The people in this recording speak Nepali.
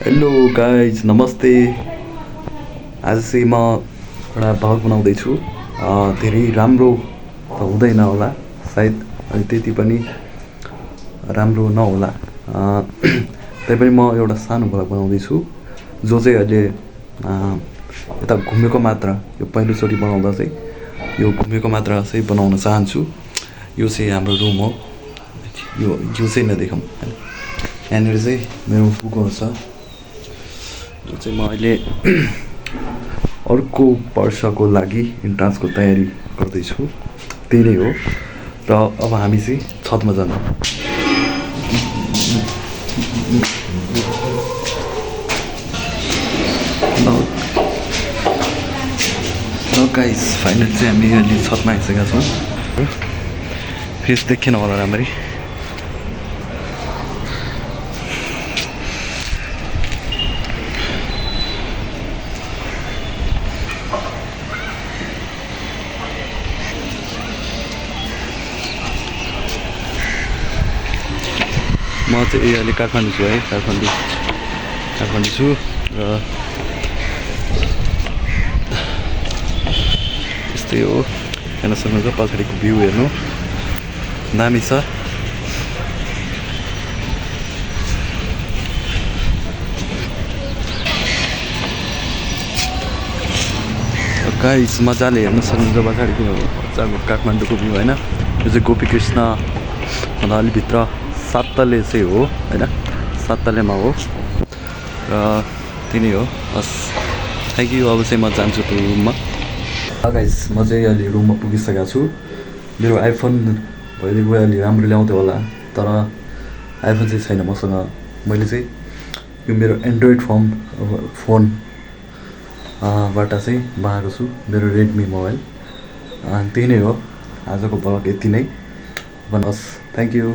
हेलो गाइज नमस्ते। आज चाहिँ म एउटा भ्लग बनाउँदैछु। धेरै राम्रो त हुँदैन होला सायद, अनि त्यति पनि राम्रो नहोला। तैपनि म एउटा सानो भ्लग बनाउँदैछु जो चाहिँ अहिले यता घुमेको मात्र, यो पहिलोचोटि बनाउँदा चाहिँ यो घुमेको मात्र चाहिँ बनाउन चाहन्छु। यो चाहिँ हाम्रो रुम हो, यो चाहिँ नदेखौँ। यहाँनिर चाहिँ मेरो बुकहरू छ जो चाहिँ म अहिले अर्को वर्षको लागि इन्ट्रान्सको तयारी गर्दैछु, त्यही नै हो। र अब हामी चाहिँ छतमा जान्छौँ। ल गाइस फाइनल चाहिँ हामी अहिले छतमा आइसकेका छौँ। फेस देखेन होला राम्ररी। म चाहिँ अहिले काठमाडौँ छु है, काठमाडौँ छु र यस्तै हो। हेर्न सक्नुहुन्छ पछाडिको भ्यू हेर्नु दामी छ। गाइस मजाले हेर्न सक्नुहुन्छ पछाडिको मजाको काठमाडौँको भ्यू होइन। यो चाहिँ गोपी कृष्ण भन्दा अलि भित्र सातले चाहिँ हो होइन, सातलेमा हो र त्यही नै हो। हस् थ्याङ्क यू। अब चाहिँ म जान्छु त्यो रुममा। गाइस म चाहिँ अहिले रुममा पुगिसकेको छु। मेरो आइफोन भइदिएको भए अलि राम्रो ल्याउँथ्यो होला, तर आइफोन चाहिँ छैन मसँग। मैले चाहिँ यो मेरो एन्ड्रोइड फोन बाट चाहिँ मगाएको छु, मेरो रेडमी मोबाइल। त्यही नै हो आजको भ्लग, यति नै। भन्नुहोस् थ्याङ्क यू।